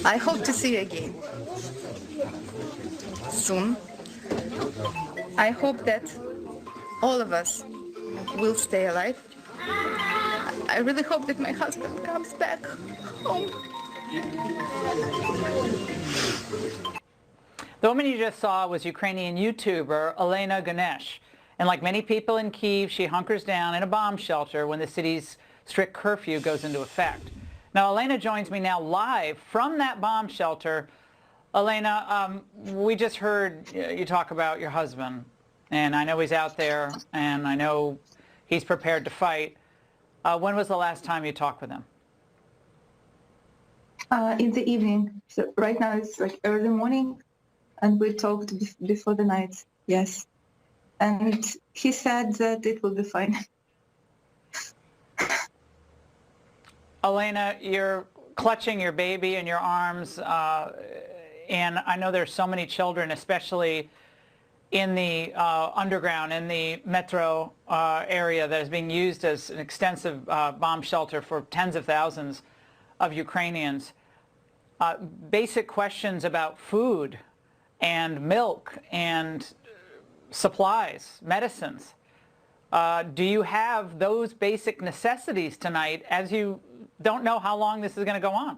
I hope to see you again soon. I hope that all of us will stay alive. I really hope that my husband comes back home. The woman you just saw was Ukrainian YouTuber Elena Ganesh. And like many people in Kyiv, she hunkers down in a bomb shelter when the city's strict curfew goes into effect. Now, Elena joins me now live from that bomb shelter. Elena, we just heard you talk about your husband, and I know he's out there, and I know he's prepared to fight. When was the last time you talked with him? In the evening. So right now it's like early morning, and we talked before the night, yes. And he said that it will be fine. Elena, you're clutching your baby in your arms, and I know there's so many children, especially in the underground, in the metro area that is being used as an extensive bomb shelter for tens of thousands of Ukrainians. Basic questions about food and milk and supplies, medicines. Do you have those basic necessities tonight, as you don't know how long this is going to go on?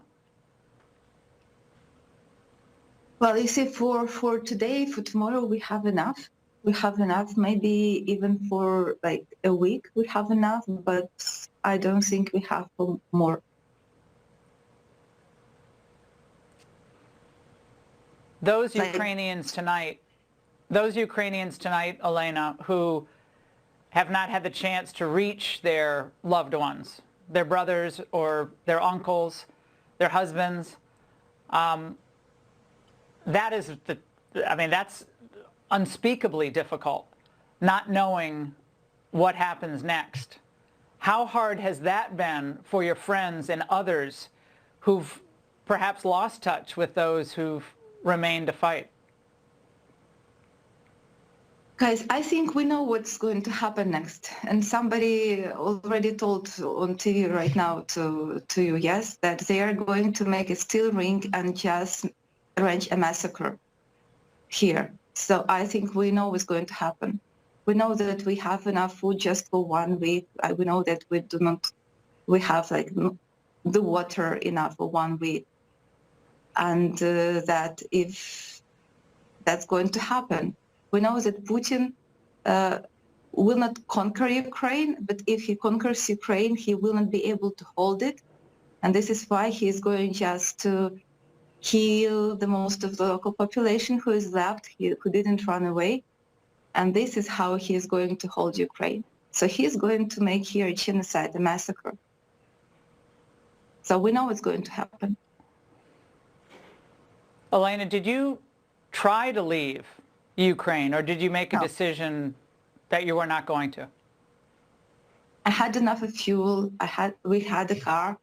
Well, you see, for today, for tomorrow, we have enough. We have enough, maybe even for like a week we have enough, but I don't think we have more. Those Ukrainians tonight, Elena, who have not had the chance to reach their loved ones, their brothers or their uncles, their husbands, that's unspeakably difficult, not knowing what happens next. How hard has that been for your friends and others who've perhaps lost touch with those who've remained to fight? Guys, I think we know what's going to happen next. And somebody already told on TV right now to you, yes, that they are going to make a steel ring and just arrange a massacre here. So I think we know what's going to happen. We know that we have enough food just for 1 week. We know that we have like the water enough for 1 week. And that if that's going to happen, we know that Putin will not conquer Ukraine, but if he conquers Ukraine, he will not be able to hold it. And this is why he is going just to kill the most of the local population who is left, who didn't run away. And this is how he is going to hold Ukraine. So he is going to make here a genocide, a massacre. So we know what's going to happen. Elena, did you try to leave Ukraine, or did you make a decision that you were not going to? I had enough of fuel. We had a car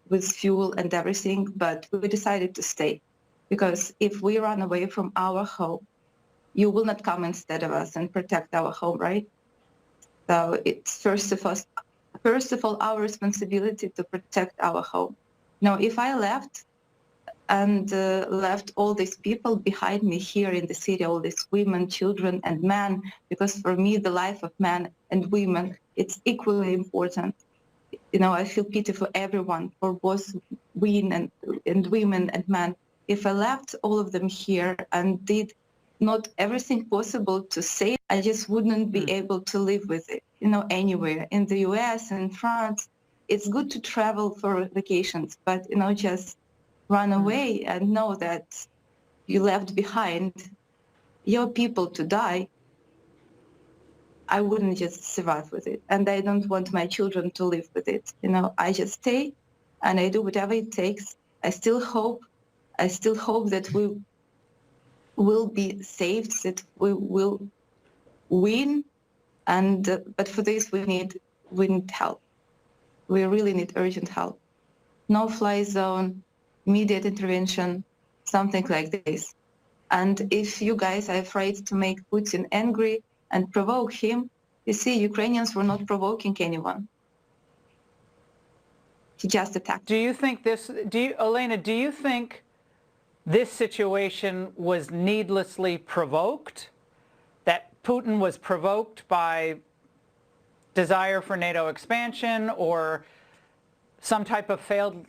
with fuel and everything, but we decided to stay, because if we run away from our home, you will not come instead of us and protect our home, right? So it's first of all our responsibility to protect our home. Now, if I left and left all these people behind me here in the city, all these women, children, and men, because for me, the life of men and women, it's equally important. You know, I feel pity for everyone, for both women and men. If I left all of them here and did not everything possible to save, I just wouldn't be able to live with it, you know, anywhere. In the US and France, it's good to travel for vacations, but, you know, just run away and know that you left behind your people to die. I wouldn't just survive with it. And I don't want my children to live with it. You know, I just stay and I do whatever it takes. I still hope that we will be saved, that we will win. And but for this, we need help. We really need urgent help. No-fly zone, immediate intervention, something like this. And if you guys are afraid to make Putin angry and provoke him, you see, Ukrainians were not provoking anyone. He just attacked. Do you think this, Elena, do you think this situation was needlessly provoked? That Putin was provoked by desire for NATO expansion or some type of failed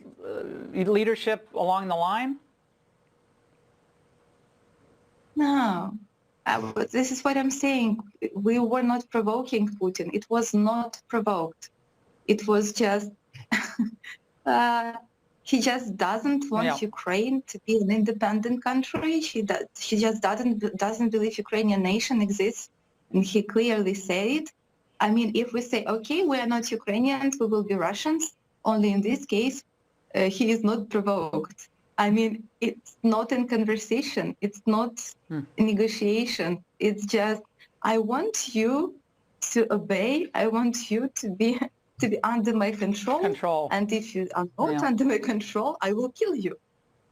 leadership along the line? No, this is what I'm saying. We were not provoking Putin. It was not provoked. It was just, he just doesn't want Ukraine to be an independent country. He just doesn't believe Ukrainian nation exists. And he clearly said it. I mean, if we say, okay, we are not Ukrainians, we will be Russians, only in this case, he is not provoked. I mean, it's not in conversation. It's not a negotiation. It's just, I want you to obey. I want you to be under my control. And if you are not under my control, I will kill you.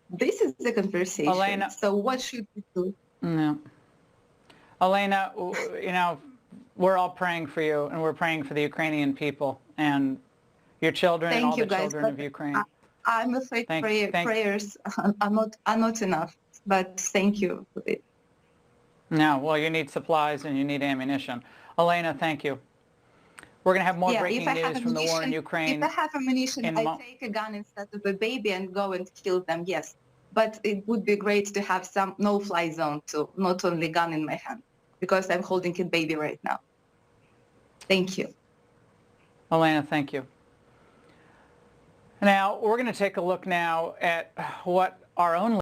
This is the conversation. Elena, so what should we do? Yeah. Elena, you know, we're all praying for you, and we're praying for the Ukrainian people and your children and all the children of Ukraine. I'm afraid prayers are not enough, but thank you for it. No, well, you need supplies and you need ammunition. Elena, thank you. We're going to have more breaking news from the war in Ukraine. If I have ammunition, I take a gun instead of a baby and go and kill them, yes. But it would be great to have some no-fly zone too, not only gun in my hand, because I'm holding a baby right now. Thank you. Elena, thank you. Now, we're going to take a look now at what our own